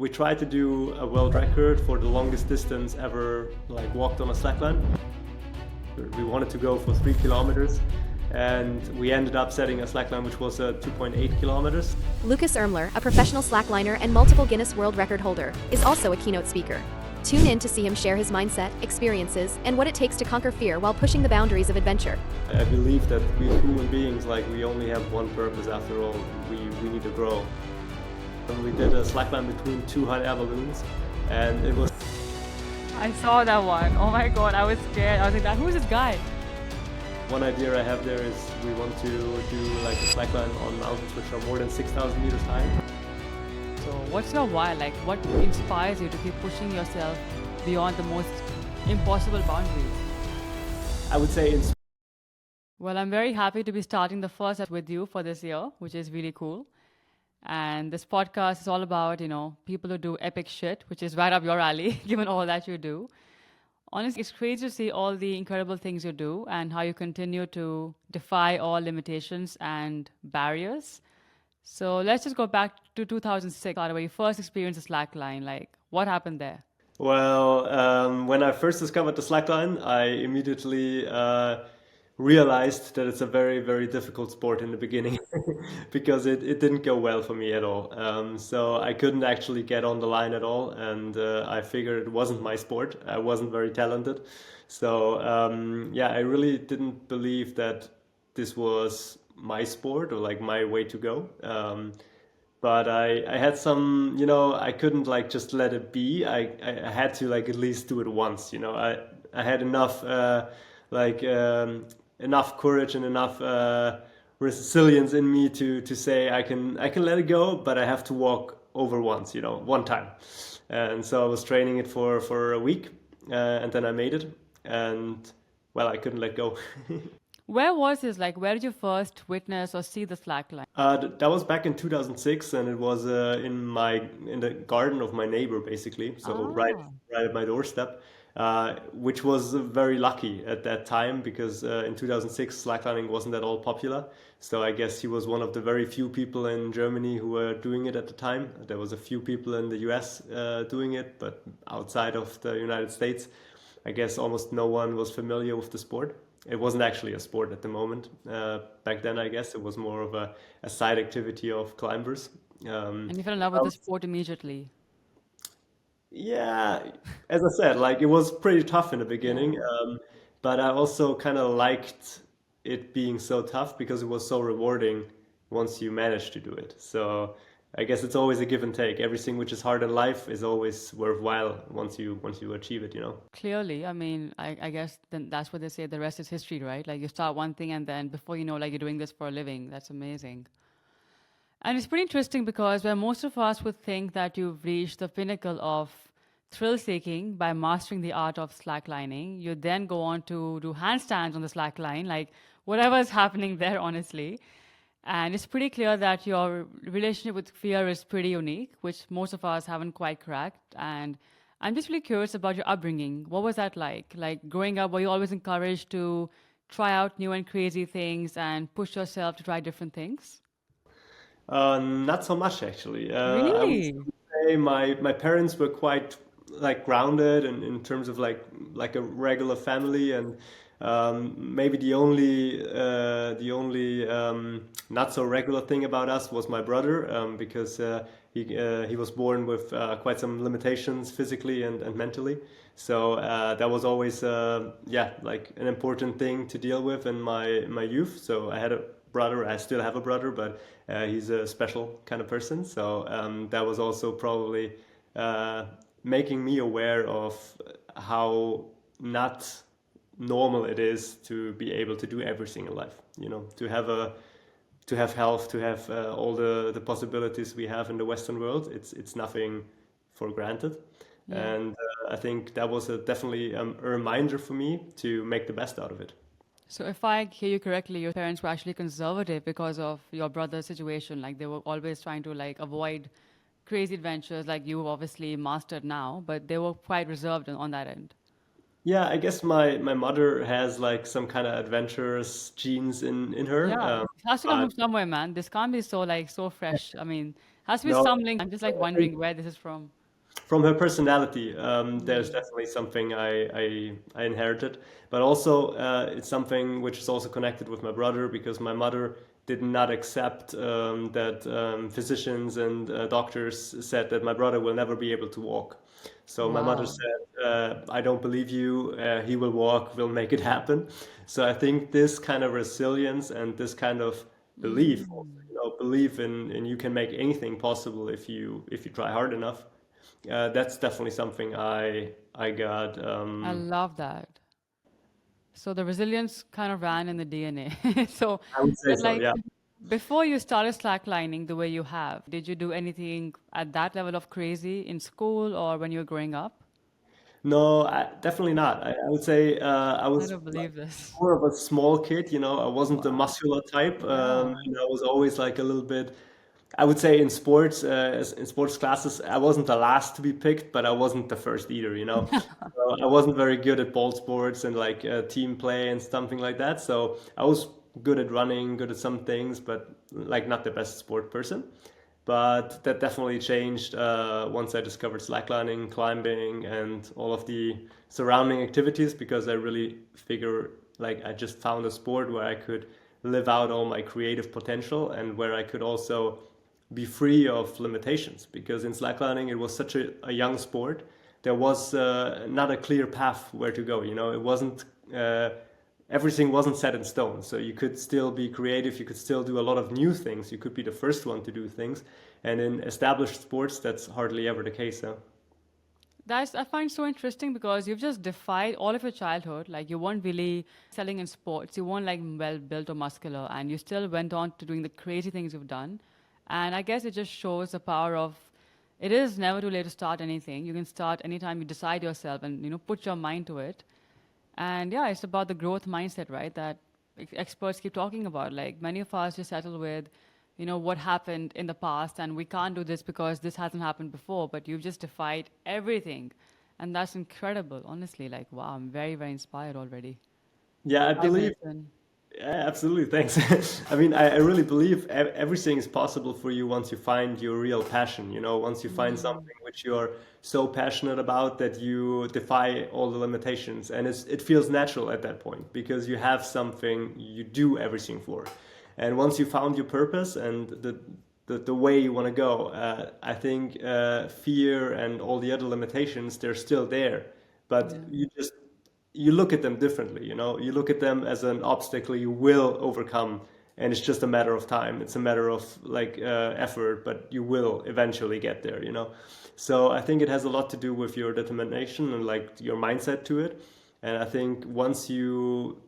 we tried to do a world record for the longest distance ever like walked on a slackline. We wanted to go for 3 kilometers, and we ended up setting a slackline which was 2.8 kilometers. Lukas Irmler, a professional slackliner and multiple Guinness World Record holder, is also a keynote speaker. Tune in to see him share his mindset, experiences, and what it takes to conquer fear while pushing the boundaries of adventure. I believe that we human beings, like, we only have one purpose after all. We need to grow. And we did a slackline between two hot air balloons, and it was... I saw that one. Oh my god, I was scared. I was like, who's this guy? One idea I have there is we want to do like a slackline on mountains which are more than 6,000 meters high. So what's your why? Like, what inspires you to keep pushing yourself beyond the most impossible boundaries? I would say Well, I'm very happy to be starting the first with you for this year, which is really cool. And this podcast is all about, people who do epic shit, which is right up your alley, given all that you do. Honestly, it's crazy to see all the incredible things you do and how you continue to defy all limitations and barriers. So let's just go back to 2006, where you first experienced the slackline. Like, what happened there? Well, when I first discovered the slackline, I immediately realized that it's a very, very difficult sport in the beginning because it didn't go well for me at all. So I couldn't actually get on the line at all, and I figured it wasn't my sport. I wasn't very talented. So yeah, I really didn't believe that this was my sport or like my way to go. But I had some, I couldn't like just let it be. I had to like at least do it once. I had enough enough courage and enough resilience in me to say I can let it go, but I have to walk over once, one time. And so I was training it for a week, and then I made it, and well, I couldn't let go. Where was this? Like, where did you first witness or see the slackline? That was back in 2006, and it was in the garden of my neighbor, basically. So right at my doorstep, which was very lucky at that time because in 2006 slacklining wasn't at all popular. So I guess he was one of the very few people in Germany who were doing it at the time. There was a few people in the US doing it, but outside of the United States, I guess almost no one was familiar with the sport. It wasn't actually a sport at the moment. Back then, I guess it was more of a side activity of climbers. And you fell in love with the sport immediately. Yeah, as I said, like it was pretty tough in the beginning, but I also kind of liked it being so tough because it was so rewarding once you managed to do it. So I guess it's always a give and take. Everything which is hard in life is always worthwhile once you achieve it, Clearly, I mean, I guess then that's what they say, the rest is history, right? Like you start one thing and then before you know, like you're doing this for a living. That's amazing. And it's pretty interesting because where most of us would think that you've reached the pinnacle of thrill-seeking by mastering the art of slacklining, you then go on to do handstands on the slackline, like whatever is happening there, honestly. And it's pretty clear that your relationship with fear is pretty unique, which most of us haven't quite cracked. And I'm just really curious about your upbringing. What was that like? Like growing up, were you always encouraged to try out new and crazy things and push yourself to try different things? Not so much actually. I would Really? say my parents were quite like grounded and in terms of like a regular family, and maybe the only not so regular thing about us was my brother, because he was born with quite some limitations physically and mentally. So that was always yeah, like an important thing to deal with in my youth. So I had a brother. I still have a brother, but he's a special kind of person. So that was also probably making me aware of how not normal it is to be able to do everything in life. To have health, to have all the possibilities we have in the Western world. It's nothing for granted. Yeah. And I think that was definitely a reminder for me to make the best out of it. So if I hear you correctly, your parents were actually conservative because of your brother's situation. Like they were always trying to like avoid crazy adventures like you've obviously mastered now, but they were quite reserved on that end. Yeah, I guess my mother has like some kind of adventurous genes in her. Yeah, it has to come But from somewhere, man. This can't be so like so fresh. I mean, Has to be No, some link. I'm just like wondering where this is from. from her personality, there's definitely something I inherited, but also it's something which is also connected with my brother because my mother did not accept that physicians and doctors said that my brother will never be able to walk. So my mother Wow. said, "I don't believe you. He will walk. We'll make it happen." So I think this kind of resilience and this kind of belief, also, belief in you can make anything possible if you try hard enough. That's definitely something I got. I love that. So the resilience kind of ran in the DNA. So, I would say but so. like Yeah. before you started slacklining the way you have, did you do anything at that level of crazy in school or when you were growing up? No, definitely not. I would say I I was don't like believe this. more of a small kid. I wasn't the Wow. muscular type, Yeah. and I was always like a little bit. I would say in sports, in sports classes, I wasn't the last to be picked, but I wasn't the first either. So I wasn't very good at ball sports and like team play and something like that. So I was good at running, good at some things, but like not the best sport person. But that definitely changed once I discovered slacklining, climbing, and all of the surrounding activities because I really figure like I just found a sport where I could live out all my creative potential and where I could also be free of limitations because in slacklining it was such a young sport. There was not a clear path where to go. It wasn't everything wasn't set in stone. So you could still be creative. You could still do a lot of new things. You could be the first one to do things. And in established sports, that's hardly ever the case. Huh? That's I find so interesting because you've just defied all of your childhood. Like you weren't really selling in sports, you weren't like well built or muscular, and you still went on to doing the crazy things you've done. And I guess it just shows the power of it is never too late to start anything. You can start anytime you decide yourself and put your mind to it. And yeah, it's about the growth mindset, right? That experts keep talking about. Like many of us just settle with, what happened in the past, and we can't do this because this hasn't happened before. But you've just defied everything, and that's incredible. Honestly, like wow, I'm very, very inspired already. Yeah, I 5 minutes believe. in. Yeah, absolutely. Thanks. I mean, I really believe everything is possible for you once you find your real passion. Once you find something which you're so passionate about that you defy all the limitations, and it feels natural at that point because you have something you do everything for. And once you found your purpose and the way you want to go, I think fear and all the other limitations they're still there, but Yeah. you look at them differently. You look at them as an obstacle you will overcome, and it's just a matter of time. It's a matter of like effort, but you will eventually get there. So I think it has a lot to do with your determination and like your mindset to it. And I think once you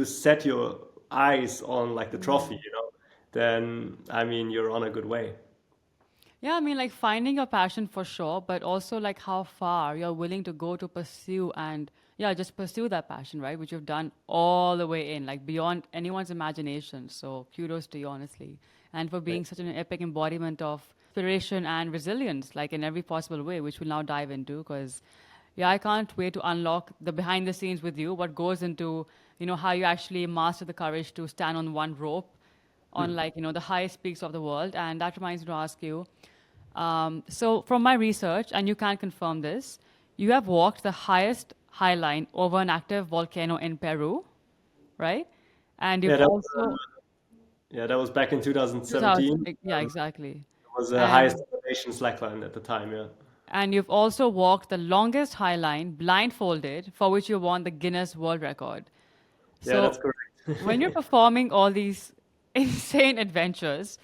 set your eyes on like the trophy, then I mean you're on a good way. Yeah, I mean, like finding your passion for sure, but also like how far you're willing to go to pursue and, yeah, just pursue that passion, right? Which you've done all the way in, like beyond anyone's imagination. So kudos to you, honestly. And for being such an epic embodiment of inspiration and resilience, like in every possible way, which we'll now dive into. Because, yeah, I can't wait to unlock the behind the scenes with you, what goes into, how you actually master the courage to stand on one rope on like the highest peaks of the world. And that reminds me to ask you, so from my research, and you can confirm this, you have walked the highest highline over an active volcano in Peru, right? And Yeah, you've also that was back in 2000, 2017. yeah, exactly. It was the highest And elevation slackline at the time. Yeah. and you've also walked the longest highline blindfolded, for which you won the Guinness World Record. Yeah, that's So correct. when you're performing all these insane adventures,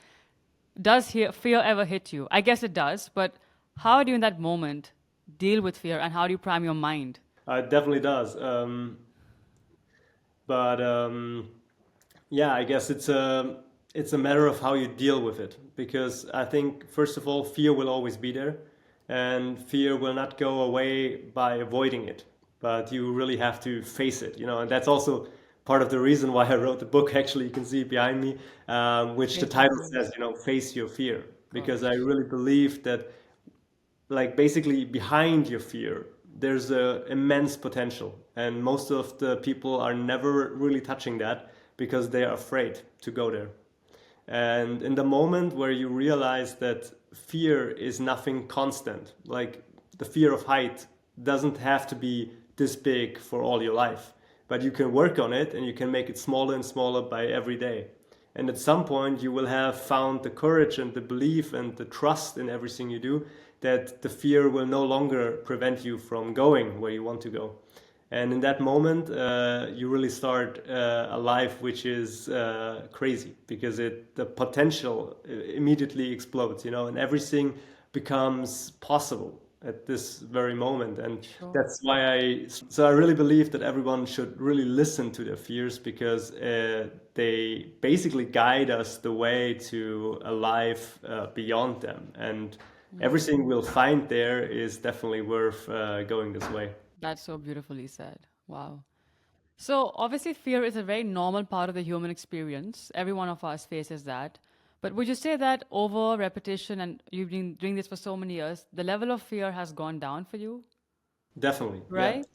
does fear ever hit you? I guess it does, but how do you in that moment deal with fear and how do you prime your mind? It definitely does. But yeah, I guess it's a matter of how you deal with it because I think first of all, fear will always be there, and fear will not go away by avoiding it. But you really have to face it, and that's also part of the reason why I wrote the book. Actually, you can see it behind me, which the Face your title fear. says, face your fear, because I Gosh. really believe that like basically behind your fear there's a immense potential, and most of the people are never really touching that because they are afraid to go there. And in the moment where you realize that fear is nothing constant, like the fear of height doesn't have to be this big for all your life, but you can work on it and you can make it smaller and smaller by every day. And at some point, you will have found the courage and the belief and the trust in everything you do that the fear will no longer prevent you from going where you want to go. And in that moment, you really start a life which is crazy, because the potential immediately explodes, and everything becomes possible at this very moment. And Sure. that's why I really believe that everyone should really listen to their fears, because they basically guide us the way to a life beyond them. And everything we'll find there is definitely worth going this way. That's so beautifully said. Wow. So, obviously, fear is a very normal part of the human experience. Every one of us faces that. But would you say that over repetition, and you've been doing this for so many years, the level of fear has gone down for you, Definitely, yeah. right?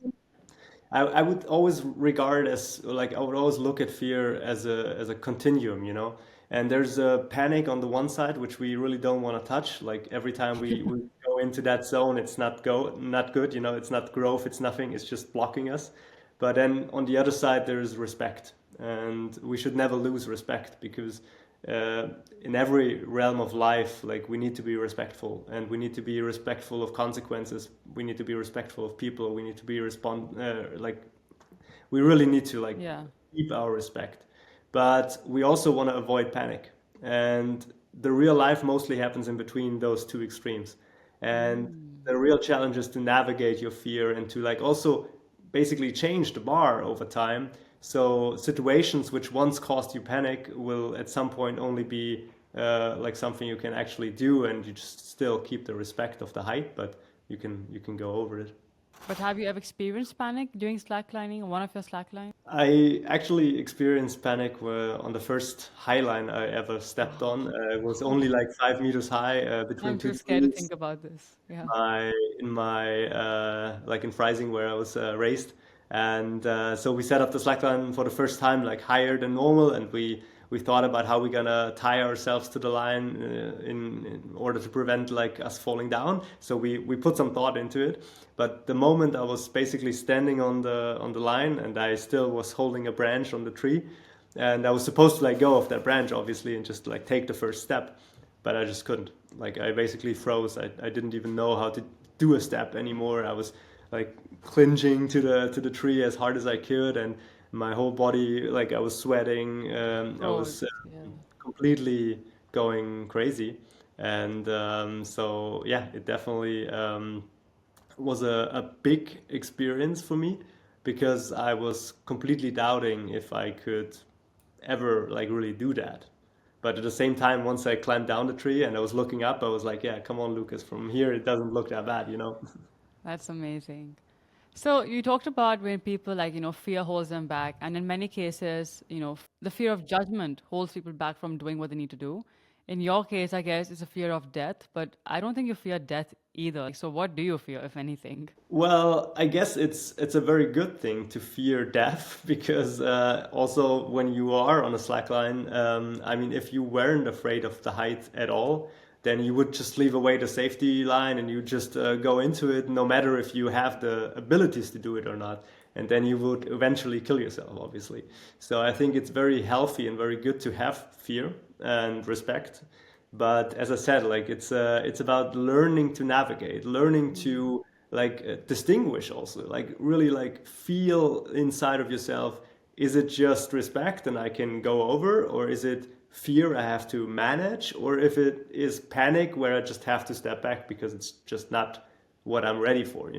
I would always regard as like I would always look at fear as a continuum. And there's a panic on the one side which we really don't want to touch. Like every time we go into that zone, it's not good. It's not growth. It's nothing. It's just blocking us. But then on the other side, there is respect, and we should never lose respect, because in every realm of life, like we need to be respectful, and we need to be respectful of consequences. We need to be respectful of people. We need to be like we really need to like Yeah. keep our respect. But we also want to avoid panic, and the real life mostly happens in between those two extremes. And the real challenge is to navigate your fear and to like also basically change the bar over time. So situations which once caused you panic will at some point only be like something you can actually do, and you just still keep the respect of the height, but you can go over it. But have you ever experienced panic during slacklining, one of your slackline? I actually experienced panic on the first highline I ever stepped on. It was only like 5 meters high between I'm two too scared to trees. think about this. Yeah. In my like in Freising, where I was raised, and so we set up the slackline for the first time like higher than normal, and we thought about how we're gonna tie ourselves to the line in order to prevent like us falling down. So we put some thought into it. But the moment I was basically standing on the line, and I still was holding a branch on the tree, and I was supposed to let go of that branch obviously and just like take the first step, but I just couldn't. Like I basically froze. I didn't even know how to do a step anymore. I was like clinging to the tree as hard as I could, and my whole body, like I was sweating. I was Yeah. completely going crazy, and so yeah, it definitely was a big experience for me, because I was completely doubting if I could ever like really do that. But at the same time, once I climbed down the tree and I was looking up, I was like, yeah, come on, Lucas, from here it doesn't look that bad. That's amazing. So you talked about when people fear holds them back, and in many cases, the fear of judgment holds people back from doing what they need to do. In your case, I guess it's a fear of death, but I don't think you fear death either. So what do you fear, if anything? Well, I guess it's a very good thing to fear death, because also when you are on a slackline, I mean, if you weren't afraid of the height at all, then you would just leave away the safety line and you just go into it, no matter if you have the abilities to do it or not. And then you would eventually kill yourself, obviously. So I think it's very healthy and very good to have fear and respect. But as I said, like it's about learning to navigate, learning to like distinguish also, like really like feel inside of yourself. Is it just respect and I can go over, or is it fear I have to manage, or if it is panic where I just have to step back because it's just not what I'm ready for.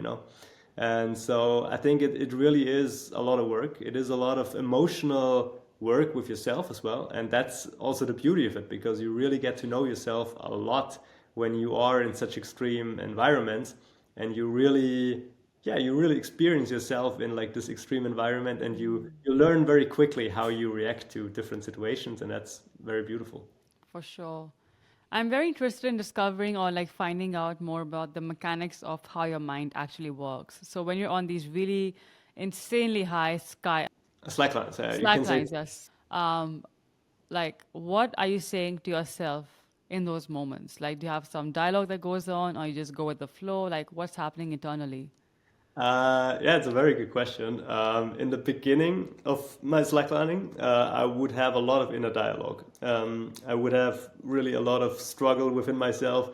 And so I think it really is a lot of work. It is a lot of emotional work with yourself as well. And that's also the beauty of it, because you really get to know yourself a lot when you are in such extreme environments, and you really experience yourself in like this extreme environment, and you learn very quickly how you react to different situations, and that's very beautiful. For sure. I'm very interested in discovering or like finding out more about the mechanics of how your mind actually works. So when you're on these really insanely high sky Slackline, so you can say. slacklines, yes. like, what are you saying to yourself in those moments? Like, do you have some dialogue that goes on, or you just go with the flow? Like, what's happening internally? Yeah, it's a very good question. In the beginning of my slacklining, I would have a lot of inner dialogue. I would have really a lot of struggle within myself,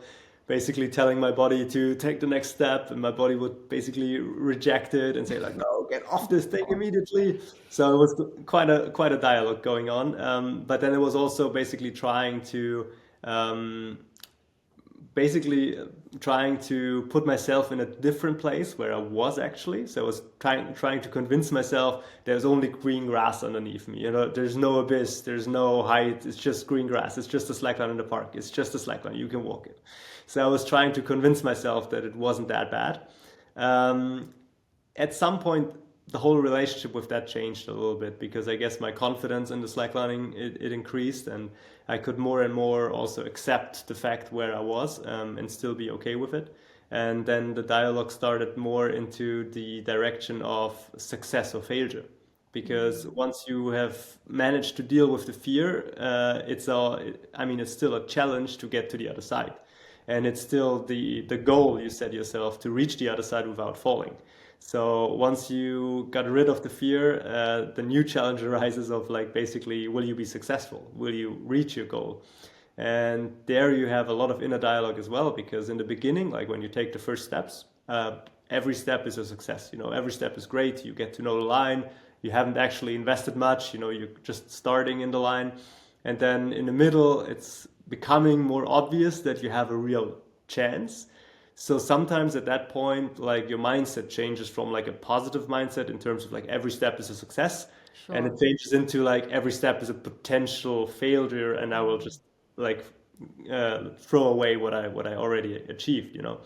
basically telling my body to take the next step, and my body would basically reject it and say like, "No, get off this thing immediately." So it was quite a dialogue going on. But then it was also basically um, trying to put myself in a different place where I was actually. So I was trying to convince myself there's only green grass underneath me. You know, there's no abyss, there's no height. It's just green grass. It's just a slackline in the park. It's just a slackline. You can walk it. So I was trying to convince myself that it wasn't that bad. Um, at some point, the whole relationship with that changed a little bit because I guess my confidence in the slacklining it increased, and I could more and more also accept the fact where I was, and still be okay with it. And then the dialogue started more into the direction of success or failure, because once you have managed to deal with the fear, it's still a challenge to get to the other side, and it's still the goal you set yourself to reach the other side without falling. So once you got rid of the fear, the new challenge arises of like basically, will you be successful? Will you reach your goal? And there you have a lot of inner dialogue as well, because in the beginning, like when you take the first steps, every step is a success. You know, every step is great. You get to know the line. You haven't actually invested much. You know, you're just starting in the line. And then in the middle, it's becoming more obvious that you have a real chance. So sometimes at that point, like your mindset changes from like a positive mindset in terms of like every step is a success, and Sure. it changes into like every step is a potential failure, and I will just like throw away what I already achieved, you know.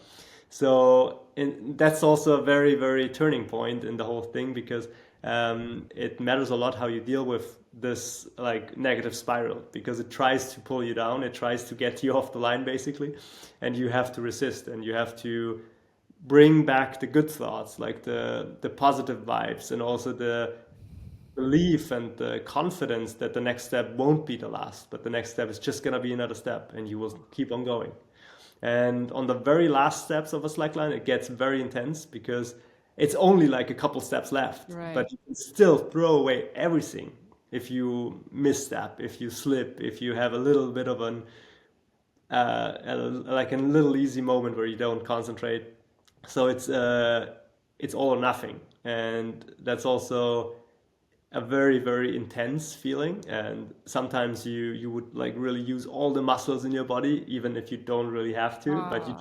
So that's also a very, very turning point in the whole thing, because it matters a lot how you deal with this like negative spiral, because it tries to pull you down, it tries to get you off the line basically, and you have to resist, and you have to bring back the good thoughts, like the positive vibes, and also the belief and the confidence that the next step won't be the last, but the next step is just going to be another step, and you will keep on going. And on the very last steps of a slackline, it gets very intense because it's only like a couple steps left, Right. but you can still throw away everything if you misstep, if you slip, if you have a little bit of like a little easy moment where you don't concentrate. So it's all or nothing, and that's also a very, very intense feeling. And sometimes you would like really use all the muscles in your body even if you don't really have to, but Ah,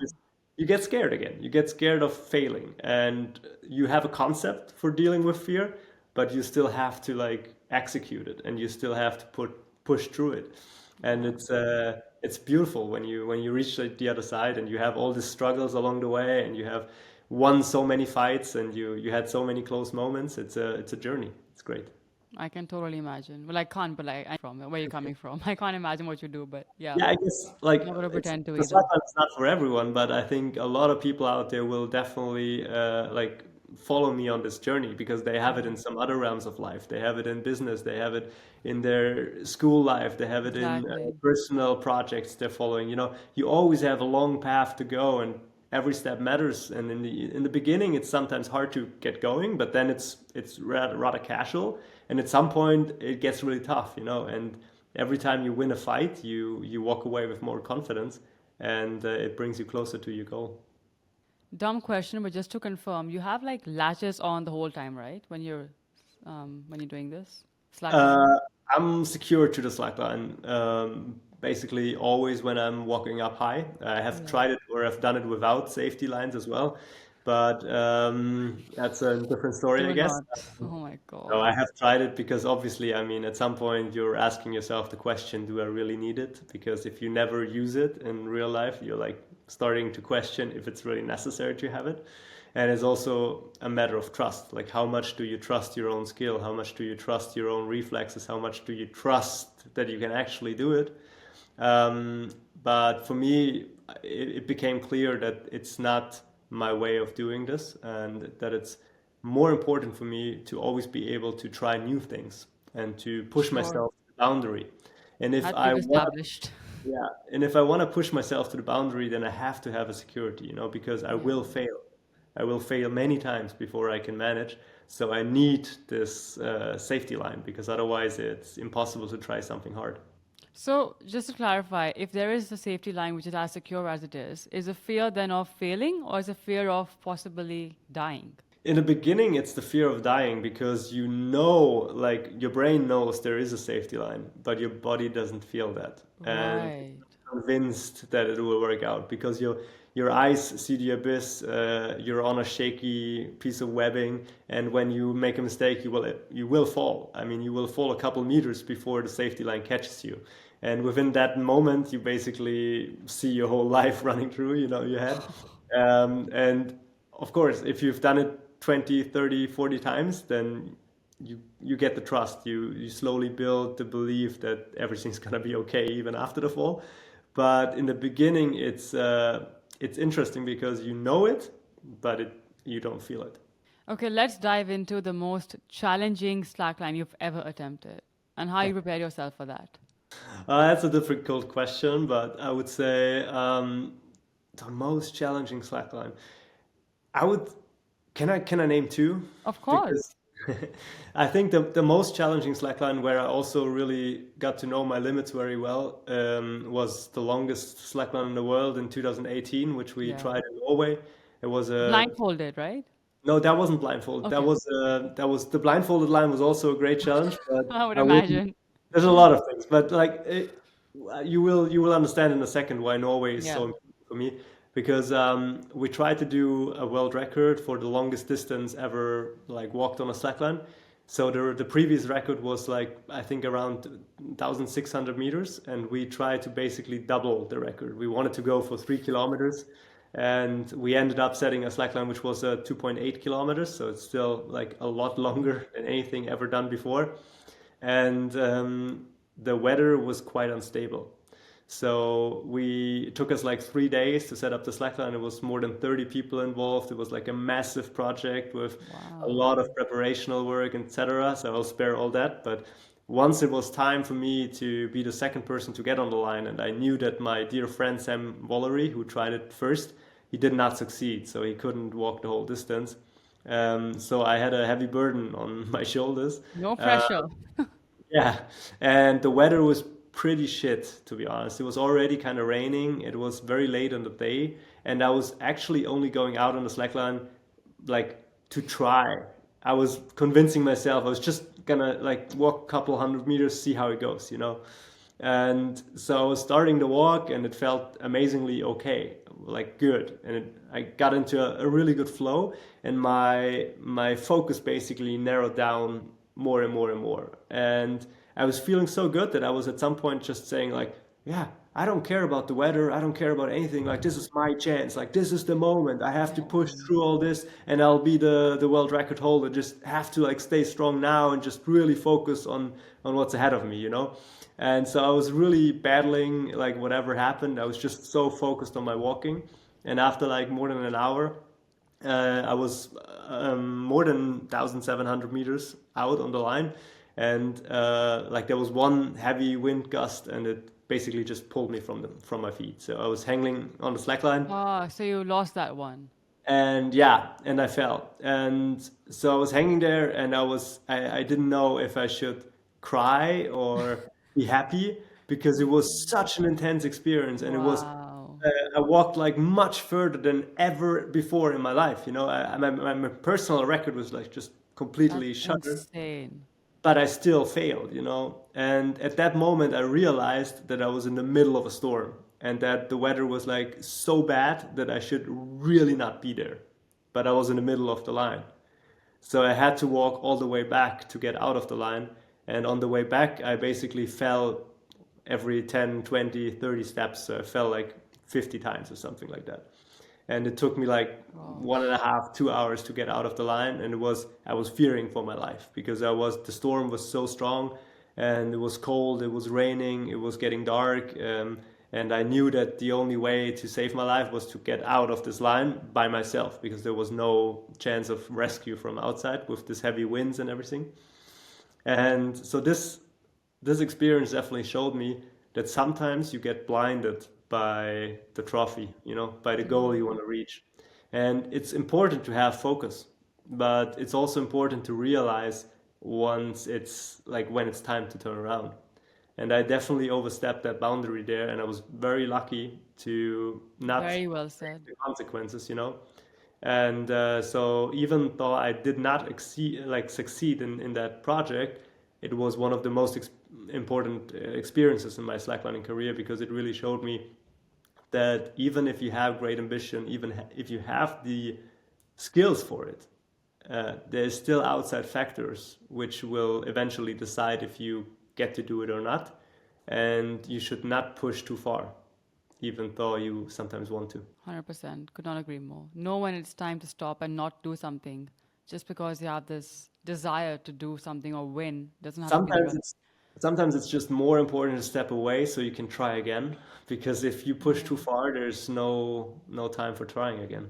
you get scared again, you get scared of failing, and you have a concept for dealing with fear, but you still have to like execute it, and you still have to push through it. And it's beautiful when you reach the other side, and you have all these struggles along the way, and you have won so many fights, and you had so many close moments. It's a journey. It's great. I can totally imagine. Well, I can't, but I from where you're coming from. I can't imagine what you do, but yeah, Yeah, I guess like I'm not gonna it's pretend to the either. Slackline is not for everyone, but I think a lot of people out there will definitely like follow me on this journey, because they have it in some other realms of life. They have it in business, they have it in their school life, they have it in Exactly. personal projects they're following. You know, you always have a long path to go, and every step matters. And in the beginning, it's sometimes hard to get going, but then it's rather casual, and at some point it gets really tough, you know. And every time you win a fight, you walk away with more confidence, and it brings you closer to your goal. Dumb question, but just to confirm, you have like latches on the whole time, right? When you're doing this slacklining. Uh, I'm secure to the slackline. Basically, always when I'm walking up high, I have Yeah. tried it, or I've done it without safety lines as well, but that's a different story, I Do guess. not. Oh my No, god. I have tried it because obviously, I mean, at some point you're asking yourself the question, do I really need it? Because if you never use it in real life, you're like starting to question if it's really necessary to have it. And it's also a matter of trust. Like, how much do you trust your own skill? How much do you trust your own reflexes? How much do you trust that you can actually do it? Um, but for me, it became clear that it's not my way of doing this, and that it's more important for me to always be able to try new things and to push Sure. myself to the boundary. And if That I we've want established. yeah, and if I want to push myself to the boundary, then I have to have a security, because I Yeah. will fail. I will fail many times before I can manage. So I need this safety line because otherwise it's impossible to try something hard. So, just to clarify, if there is a safety line which is as secure as it is a fear then of failing or is a fear of possibly dying? In the beginning, it's the fear of dying because like your brain knows there is a safety line, but your body doesn't feel that. And Right. convinced that it will work out because your eyes see the abyss. You're on a shaky piece of webbing, and when you make a mistake, you will fall. I mean, you will fall a couple meters before the safety line catches you, and within that moment, you basically see your whole life running through your head. And of course, if you've done it 20, 30, 40 times, then you get the trust. You slowly build the belief that everything's gonna be okay even after the fall. But in the beginning, it's interesting because you know it, but you don't feel it. Okay, let's dive into the most challenging slackline you've ever attempted and how you prepare yourself for that. That's a difficult question, but I would say the most challenging slackline. I would. Can I name two? Of course. Because I think the most challenging slackline where I also really got to know my limits very well was the longest slackline in the world in 2018, which we Yeah. tried in Norway. It was a Blindfolded, right? No, that wasn't blindfolded. Okay. That was the blindfolded line was also a great challenge, but I would I wouldn't. imagine. There's a lot of things, but like you will understand in a second why Norway is Yeah. so important for me because we tried to do a world record for the longest distance ever like walked on a slackline. So the previous record was like I think around 1,600 meters, and we tried to basically double the record. We wanted to go for 3 kilometers, and we ended up setting a slackline which was 2.8 kilometers. So it's still like a lot longer than anything ever done before, and the weather was quite unstable. So it took us like 3 days to set up the slackline. It was more than 30 people involved. It was like a massive project with a Wow. lot of preparational work, etc. So I'll spare all that. But once it was time for me to be the second person to get on the line, and I knew that my dear friend Sam Wallery, who tried it first, he did not succeed. So he couldn't walk the whole distance. So I had a heavy burden on my shoulders. No Uh, pressure. yeah, and the weather was pretty shit, to be honest. It was already kind of raining. It was very late in the day, and I was actually only going out on the slackline like to try. I was convincing myself I was just gonna like walk a couple hundred meters, see how it goes. And so I was starting the walk, and it felt amazingly okay, like good, and I got into a really good flow, and my focus basically narrowed down more and more and more. And I was feeling so good that I was at some point just saying like, yeah, I don't care about the weather. I don't care about anything. Like this is my chance. Like this is the moment. I have to push through all this, and I'll be the world record holder. Just have to like stay strong now and just really focus on what's ahead of me. And so I was really battling like whatever happened. I was just so focused on my walking. And after like more than an hour, I was more than 1,700 meters out on the line, and like there was one heavy wind gust, and it basically just pulled me from my feet. So I was hanging on the slackline, Ah, so you lost that one. and yeah, and I fell, and so I was hanging there, and I didn't know if I should cry or be happy because it was such an intense experience, and it was Wow. I walked like much further than ever before in my life. My personal record was like just completely That's shattered, insane. but I still failed. And at that moment, I realized that I was in the middle of a storm and that the weather was like so bad that I should really not be there. But I was in the middle of the line. So I had to walk all the way back to get out of the line. And on the way back, I basically fell every 10, 20, 30 steps. So I fell like 50 times or something like that. And it took me like 1.5, 2 hours to get out of the line. And I was fearing for my life because the storm was so strong, and it was cold, it was raining, it was getting dark. And I knew that the only way to save my life was to get out of this line by myself because there was no chance of rescue from outside with this heavy winds and everything. And so this this experience definitely showed me that sometimes you get blinded by the trophy, by the goal you want to reach. And it's important to have focus, but it's also important to realize once it's like when it's time to turn around. And I definitely overstepped that boundary there, and I was very lucky to not Very well said. the consequences. And so even though I did not succeed in that project, it was one of the most important experiences in my slacklining career, because it really showed me that even if you have great ambition, even if you have the skills for it, there's still outside factors which will eventually decide if you get to do it or not. And you should not push too far, even though you sometimes want to. 100%. Could not agree more. Know when it's time to stop and not do something just because you have this desire to do something or win. Doesn't have to be Sometimes like it's sometimes it's just more important to step away so you can try again. Because if you push too far, there's no time for trying again.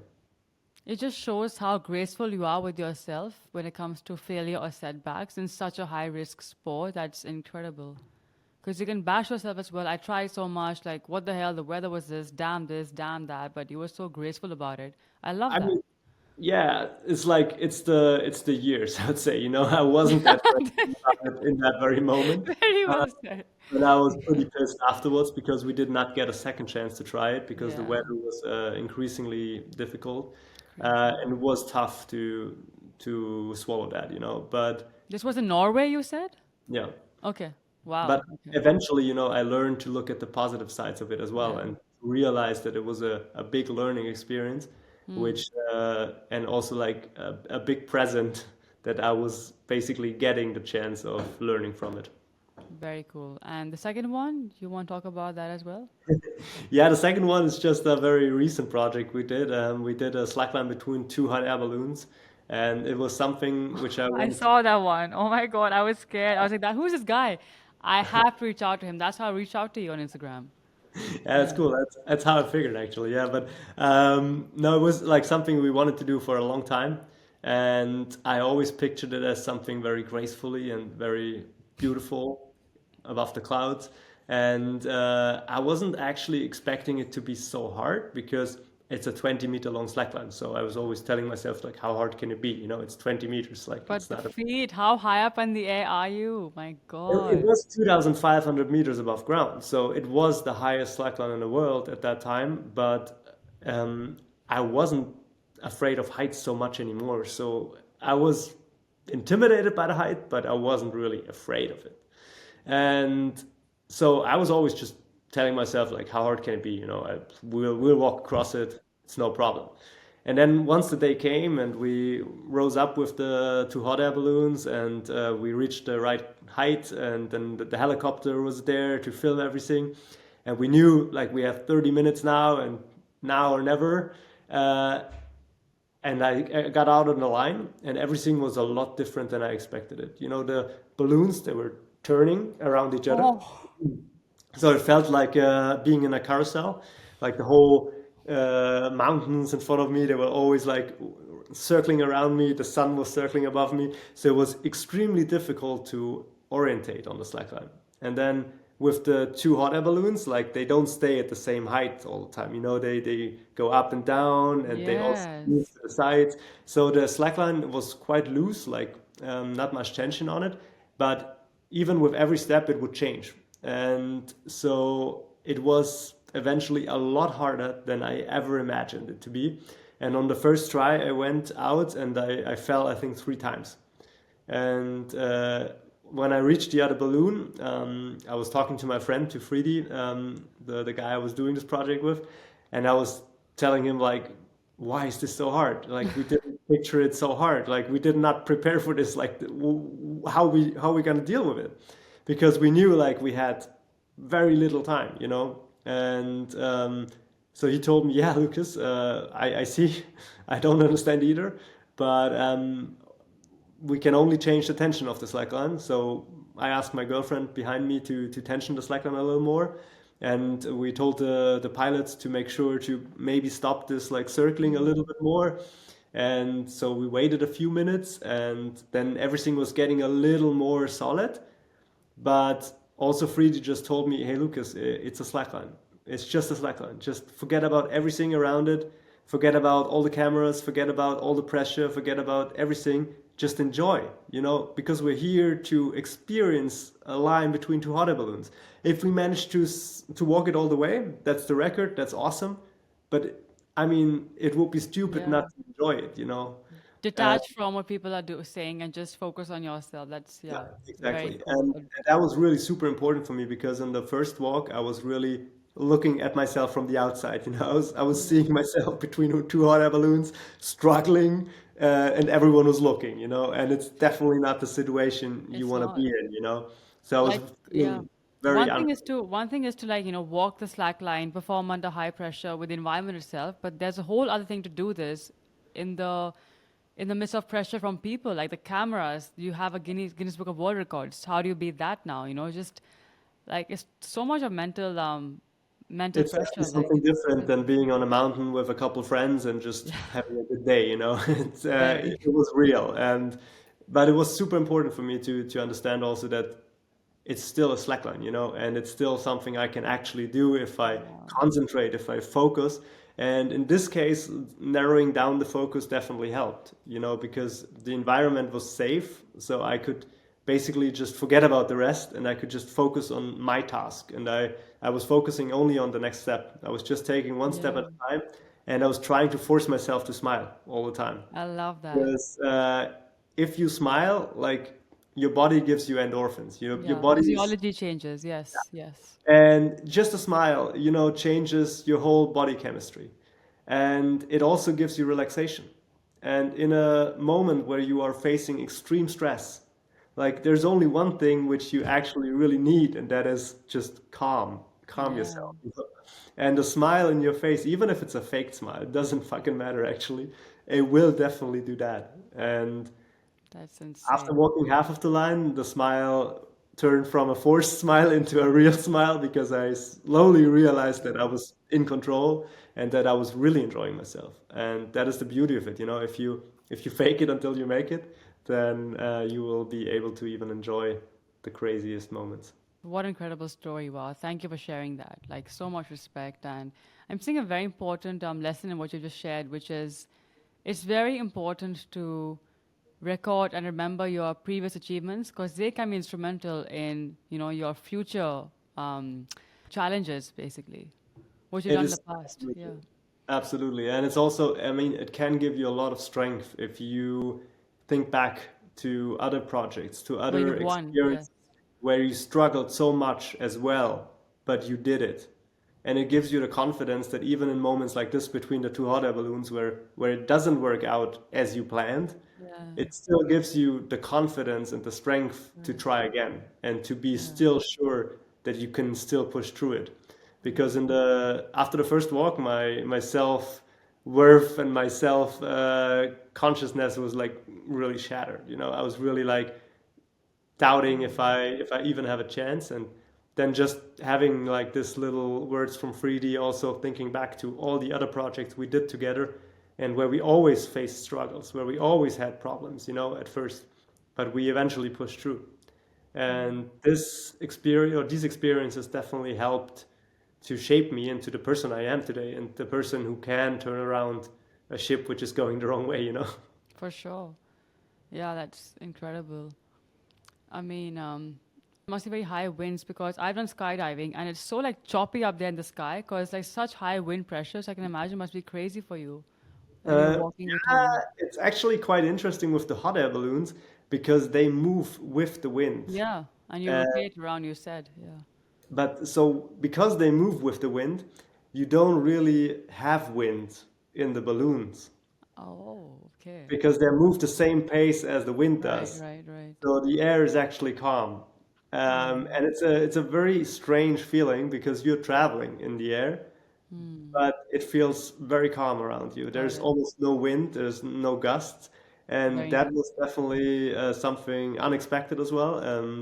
it just shows how graceful you are with yourself when it comes to failure or setbacks in such a high risk sport. That's incredible. Because you can bash yourself as well. I tried so much, like, what the hell, the weather was this, damn that, but you were so graceful about it. I love I that. mean, yeah, it's like it's the years, I'd say. I wasn't that great in that very moment. Very Uh, well said. And I was pretty pissed afterwards because we did not get a second chance to try it because the Yeah, weather was increasingly difficult, crazy. and it was tough to swallow that. But This was in Norway, you said? yeah, Okay. but Wow. Okay. eventually, I learned to look at the positive sides of it as well Yeah. and realized that it was a big learning experience, which and also like a big present that I was basically getting the chance of learning from it. Very cool. And the second one, you want to talk about that as well? Yeah, the second one is just a very recent project we did. We did a slackline between two hot air balloons, and it was something which I I wanted. saw that one. Oh my God, I was scared. I was like, that who's this guy? I have to reach out to him. That's how I reached out to you on Instagram. Yeah, that's Yeah. cool. That's how I figured actually. Yeah, but no, it was like something we wanted to do for a long time, and I always pictured it as something very gracefully and very beautiful above the clouds. And I wasn't actually expecting it to be so hard because it's a 20-meter long slackline. So I was always telling myself like, how hard can it be? It's 20 meters. Like But it's the not a. feet, how high up in the air are you? My It God. was 2,500 meters above ground, so it was the highest slackline in the world at that time. But I wasn't afraid of heights so much anymore. So I was intimidated by the height, but I wasn't really afraid of it. And so I was always just telling myself like, how hard can it be? We'll walk across it. It's no problem. And then once the day came and we rose up with the two hot air balloons and we reached the right height, and then the helicopter was there to film everything, and we knew like we have 30 minutes now and now or never. Uh, and I got out on the line, and everything was a lot different than I expected it. The balloons, they were turning around each other. Oh, So it felt like being in a carousel, like the whole mountains in front of me, they were always like circling around me. The sun was circling above me. So it was extremely difficult to orientate on the slackline. And then with the two hot air balloons, like they don't stay at the same height all the time. They go up and down, and they also move yes. to the sides. So the slackline was quite loose, like not much tension on it. But even with every step, it would change. And so it was eventually a lot harder than I ever imagined it to be. And on the first try, I went out and I fell, I think, 3 times. And when I reached the other balloon, I was talking to my friend, to Fridi, the guy I was doing this project with, and I was telling him like, why is this so hard? Like we didn't picture it so hard. Like we did not prepare for this. Like how we gonna deal with it? Because we knew like we had very little time. And so he told me, yeah, Lucas, I see, I don't understand either, but we can only change the tension of the slackline. So I asked my girlfriend behind me to tension the slackline a little more. And we told the pilots to make sure to maybe stop this like circling a little bit more. And so we waited a few minutes, and then everything was getting a little more solid. But also Friede just told me, hey Lucas, it's a slackline. It's just a slackline. Just forget about everything around it. Forget about all the cameras. Forget about all the pressure. Forget about everything. Just enjoy, because we're here to experience a line between two hot air balloons. If we manage to walk it all the way, that's the record. That's awesome. But I mean, it would be stupid Yeah. not to enjoy it. Detach from what people are saying and just focus on yourself. That's, Yeah, very exactly. cool. And that was really super important for me because in the first walk, I was really looking at myself from the outside. I was seeing myself between two hot air balloons, struggling, and everyone was looking. And it's definitely not the situation you It's want to not. be in. So I was Like, yeah. feeling very One thing is to like, walk the slack line, perform under high pressure with the environment itself, but there's a whole other thing to do this in the in the midst of pressure from people, like the cameras. You have a Guinness Book of World Records. How do you beat that now? Just like it's so much of mental It's actually pressure. Like something it's different crazy. than being on a mountain with a couple friends and just having a good day. Very. It was real, but it was super important for me to understand also that it's still a slackline, and it's still something I can actually do if I Yeah. concentrate, if I focus. And in this case, narrowing down the focus definitely helped, because the environment was safe, so I could basically just forget about the rest and I could just focus on my task. And I was focusing only on the next step. I was just taking one step Yeah. at a time and I was trying to force myself to smile all the time. I love that. Because if you smile, like your body gives you endorphins. Your Yeah. body is, Physiology changes. Yes. Yes. and just a smile, changes your whole body chemistry. And it also gives you relaxation. And in a moment where you are facing extreme stress, like there's only one thing which you actually really need, and that is just calm Yeah. yourself. And a smile in your face, even if it's a fake smile, it doesn't fucking matter actually. It will definitely do that. And That's after insane. walking half of the line, the smile turned from a forced smile into a real smile because I slowly realized that I was in control and that I was really enjoying myself. And that is the beauty of it. If you fake it until you make it, then you will be able to even enjoy the craziest moments. What incredible story. Wow. Thank you for sharing that. Like so much respect. And I'm seeing a very important lesson in what you just shared, which is it's very important to record and remember your previous achievements because they can be instrumental in, your future um, challenges, basically, what you've It done in the is past. Yeah. absolutely. And it's also, I mean, it can give you a lot of strength if you think back to other projects, to Where other you've won. Yes. experiences where you struggled so much as well, but you did it. And it gives you the confidence that even in moments like this between the two hot air balloons where it doesn't work out as you planned, Yeah. it still gives you the confidence and the strength to try again and to be Yeah. still sure that you can still push through it. Because after the first walk, my self worth and my self consciousness was like really shattered. I was really like doubting if I even have a chance. And then just having like this little words from 3D, also thinking back to all the other projects we did together and where we always faced struggles, where we always had problems, at first, but we eventually pushed through. And this experience or these experiences definitely helped to shape me into the person I am today and the person who can turn around a ship which is going the wrong way. For sure. Yeah, that's incredible. I mean, must be very high winds because I've done skydiving and it's so like choppy up there in the sky because like such high wind pressures. I can imagine must be crazy for you when you're walking Yeah, between. it's actually quite interesting with the hot air balloons because they move with the wind. Yeah, and you Uh, rotate around. You said, yeah. but so because they move with the wind, you don't really have wind in the balloons Oh, okay. because they move the same pace as the wind Right, does. right, right. So the air is actually calm. Yeah. And it's a very strange feeling because you're traveling in the air, but it feels very calm around you. Got There's it. almost no wind, there's no gusts, and Very that nice. was definitely something unexpected as well.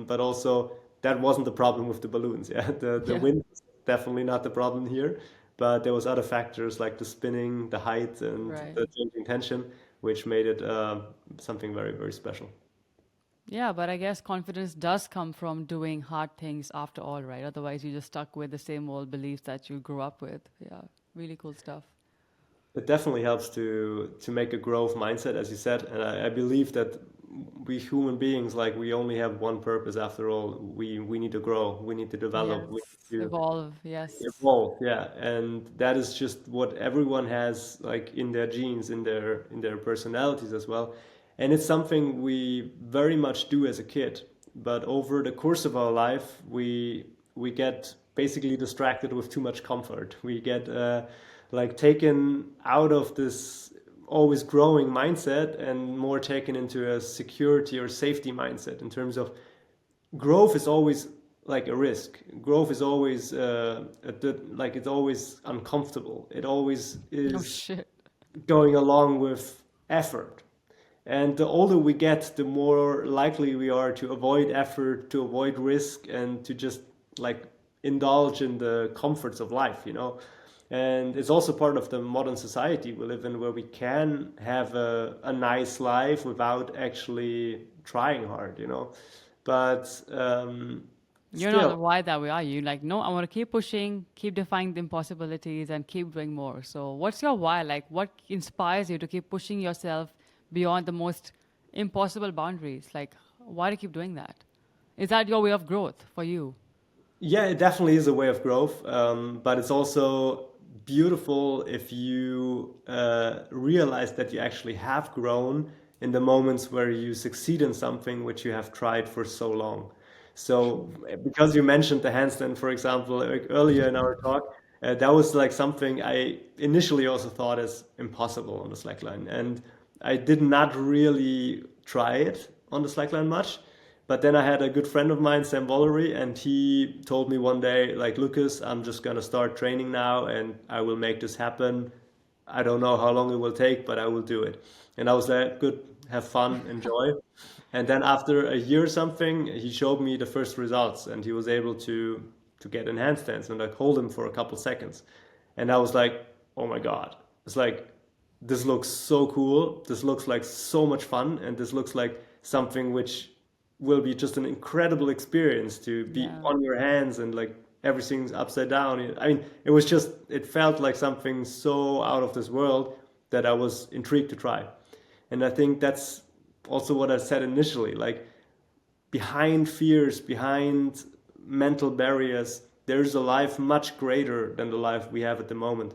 But also that wasn't the problem with the balloons. Yeah, the Yeah. wind was definitely not the problem here, but there was other factors like the spinning, the height, and Right. the changing tension, which made it something very, very special. Yeah, but I guess confidence does come from doing hard things after all, right? Otherwise, you're just stuck with the same old beliefs that you grew up with. Yeah, really cool stuff. It definitely helps to make a growth mindset, as you said, and I believe that we human beings, like, we only have one purpose after all. We need to grow, we need to develop, we Yes, need to evolve. Yes. evolve. Yeah, and that is just what everyone has, like, in their genes, in their personalities as well. And it's something we very much do as a kid, but over the course of our life, we get basically distracted with too much comfort. We get like taken out of this always growing mindset and more taken into a security or safety mindset, in terms of growth is always like a risk. Growth is always like, it's always uncomfortable. It always Oh is shit. going along with effort. And the older we get, the more likely we are to avoid effort, to avoid risk, and to just, like, indulge in the comforts of life, you know. And it's also part of the modern society we live in, where we can have a nice life without actually trying hard, you know. But You're not still, wired that way, are you? Like, no, I want to keep pushing, keep defying the impossibilities, and keep doing more. So, what's your why? Like, what inspires you to keep pushing yourself beyond the most impossible boundaries? Like, why do you keep doing that? Is that your way of growth for you? yeah, it definitely is a way of growth, but it's also beautiful if you realize that you actually have grown in the moments where you succeed in something which you have tried for so long. So, True. because you mentioned the handstand, for example, like earlier in our talk, that was like something I initially also thought as impossible on the slackline, and I did not really try it on the slackline much. But then I had a good friend of mine, Sam Bollery, and he told me one day, like, Lucas, I'm just gonna start training now, and I will make this happen. I don't know how long it will take, but I will do it. And I was like, good, have fun, enjoy. And then after a year or something, he showed me the first results, and he was able to get in handstands and, like, hold him for a couple seconds. And I was like, oh my God. It's like, this looks so cool. This looks like so much fun, and this looks like something which will be just an incredible experience, to be Yeah. on your hands and, like, everything's upside down. I mean, it was just, it felt like something so out of this world that I was intrigued to try. And I think that's also what I said initially. Like, behind fears, behind mental barriers, there's a life much greater than the life we have at the moment.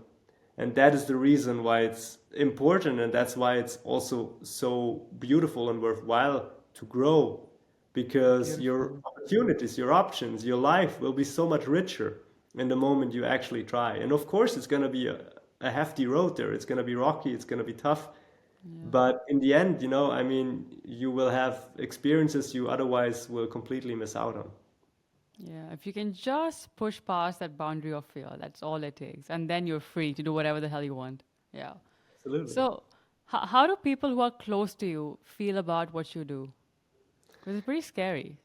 And that is the reason why it's important, and that's why it's also so beautiful and worthwhile to grow, because your Beautiful. opportunities, your options, your life will be so much richer in the moment you actually try. And of course, it's going to be a hefty road there. It's going to be rocky, it's going to be tough. Yeah. But in the end, you know, I mean, you will have experiences you otherwise will completely miss out on. Yeah. If you can just push past that boundary of fear, that's all it takes. And then you're free to do whatever the hell you want. Yeah. Absolutely. So, how do people who are close to you feel about what you do? Because it's pretty scary.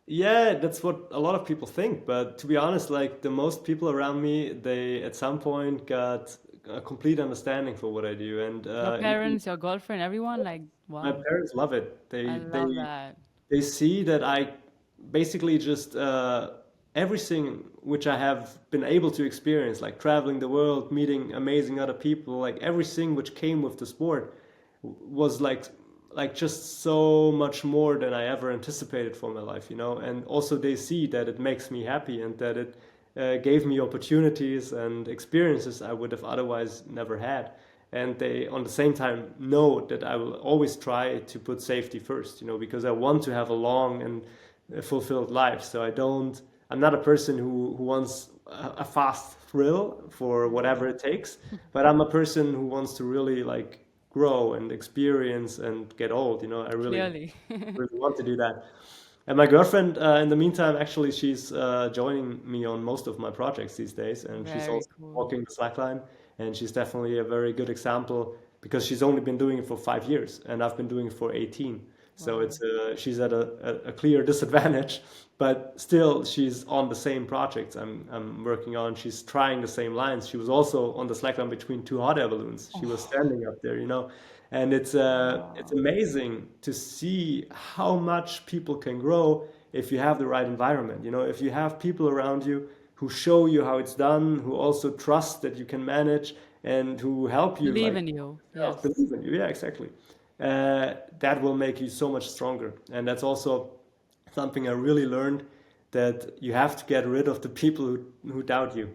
Yeah, that's what a lot of people think. But to be honest, like, the most people around me, they at some point got a complete understanding for what I do. And Your even parents, your girlfriend, everyone, like, my wow. parents love it. I love that. They see that I basically just everything which I have been able to experience, like traveling the world, meeting amazing other people, like everything which came with the sport was like just so much more than I ever anticipated for my life, you know. And also they see that it makes me happy, and that it gave me opportunities and experiences I would have otherwise never had. And they, on the same time, know that I will always try to put safety first, you know, because I want to have a long and fulfilled life. So I'm not a person who wants a fast thrill for whatever it takes, but I'm a person who wants to really, like, grow and experience and get old. You know, I really, Clearly. really want to do that. And my girlfriend, in the meantime, actually, she's joining me on most of my projects these days, and she's Very also cool. walking the slackline, and she's definitely a very good example, because she's only been doing it for 5 years, and I've been doing it for 18. So Wow. it's she's at a clear disadvantage, but still she's on the same projects I'm working on. She's trying the same lines. She was also on the slackline between two hot air balloons. She was standing up there, you know, And it's amazing to see how much people can grow if you have the right environment. You know, if you have people around you who show you how it's done, who also trust that you can manage, and who help you Believe like in you. Yes. self-believe in you. Yeah, exactly. That will make you so much stronger. And that's also something I really learned, that you have to get rid of the people who doubt you.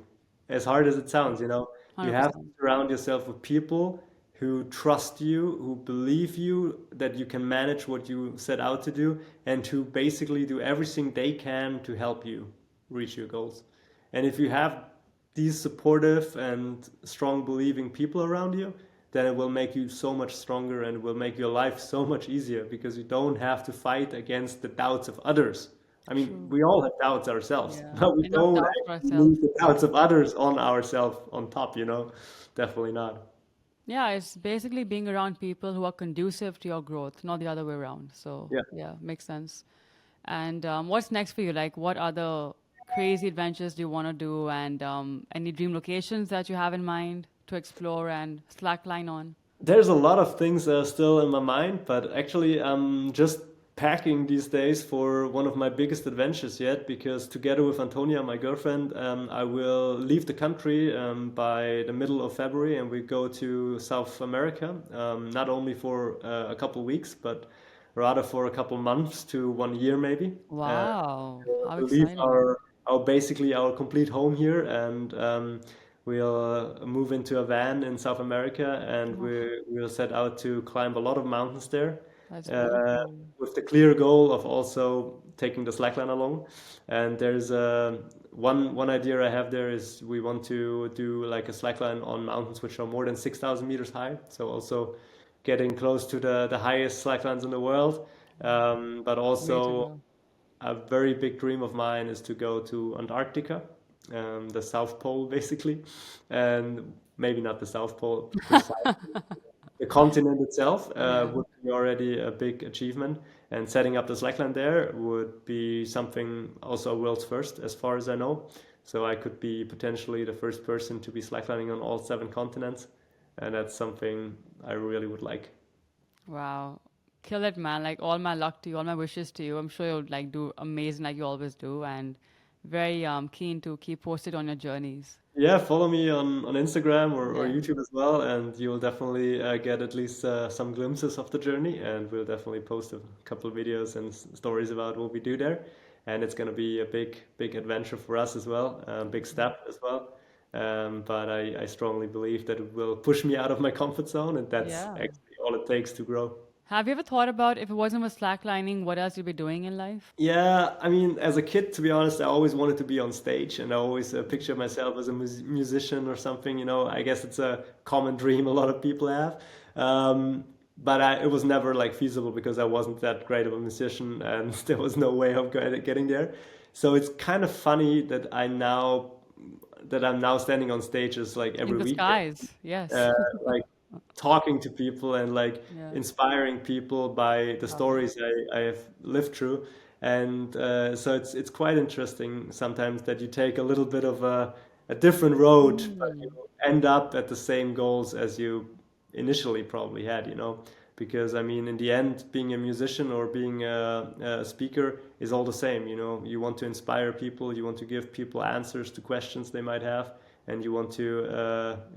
As hard as it sounds, you know, you have to 100%. surround yourself with people who trust you, who believe you that you can manage what you set out to do, and who basically do everything they can to help you reach your goals. And if you have these supportive and strong believing people around you, then it will make you so much stronger and will make your life so much easier, because you don't have to fight against the doubts of others. I mean, True. we all have doubts ourselves, Yeah. but we Enough don't doubt for actually ourselves. need the doubts of others on ourselves on top, you know? Definitely not. Yeah, it's basically being around people who are conducive to your growth, not the other way around. So, Yeah. yeah, makes sense. And what's next for you? Like, what other crazy adventures do you want to do? And any dream locations that you have in mind to explore and slackline on? There's a lot of things still in my mind, but actually, I'm just packing these days for one of my biggest adventures yet. Because together with Antonia, my girlfriend, I will leave the country by the middle of February, and we go to South America. Not only for a couple weeks, but rather for a couple months to 1 year maybe. Wow, how To leave exciting. our basically our complete home here, and we'll move into a van in South America, and Oh, we'll set out to climb a lot of mountains there, that's uh, beautiful. with the clear goal of also taking the slackline along. And there's one idea I have there is we want to do like a slackline on mountains which are more than 6,000 meters high. So also getting close to the highest slacklines in the world. But Way to also go. a very big dream of mine is to go to Antarctica, the South Pole basically, and maybe not the South Pole precisely. The continent itself Yeah. would be already a big achievement, and setting up the slackline there would be something also a world's first, as far as I know. So I could be potentially the first person to be slacklining on all 7 continents, and that's something I really would like. Wow. Kill it, man. Like, all my luck to you, all my wishes to you. I'm sure you'll like do amazing like you always do, and very keen to keep posted on your journeys. Yeah, follow me on Instagram or Yeah. YouTube as well, and you will definitely get at least some glimpses of the journey. And we'll definitely post a couple of videos and stories about what we do there. And it's going to be a big adventure for us as well, big step as well. But I strongly believe that it will push me out of my comfort zone, and that's Yeah. actually all it takes to grow. Have you ever thought about if it wasn't for slacklining, what else you'd be doing in life? Yeah, I mean, as a kid, to be honest, I always wanted to be on stage, and I always pictured myself as a musician or something. You know, I guess it's a common dream a lot of people have. But it was never like feasible because I wasn't that great of a musician, and there was no way of getting there. So it's kind of funny that I'm now standing on stages like In every the week, skies. Yes. uh, like talking to people and like Yeah. inspiring people by the Love that. stories I have lived through. And so it's quite interesting sometimes that you take a little bit of a different road, but you Mm. end up at the same goals as you initially probably had, you know. Because I mean, in the end, being a musician or being a speaker is all the same. You know, you want to inspire people, you want to give people answers to questions they might have, and you want to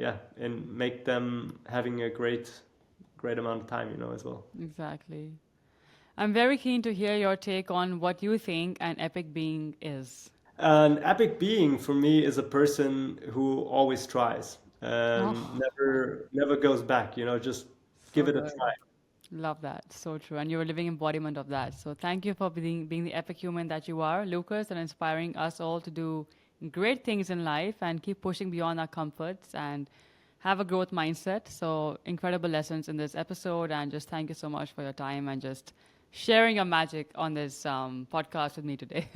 yeah, and make them having a great amount of time, you know, as well. Exactly. I'm very keen to hear your take on what you think an epic being is. An epic being for me is a person who always tries and Oh, never goes back, you know, just give so it a good. try. Love that. So true. And you're a living embodiment of that. So thank you for being the epic human that you are, Lucas, and inspiring us all to do great things in life and keep pushing beyond our comforts and have a growth mindset. So incredible lessons in this episode. And just thank you so much for your time and just sharing your magic on this podcast with me today.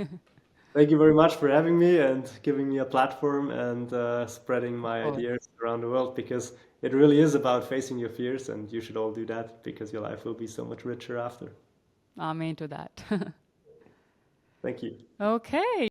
Thank you very much for having me and giving me a platform and spreading Of my course. ideas around the world, because it really is about facing your fears, and you should all do that because your life will be so much richer after. I'm into that. Thank you. Okay.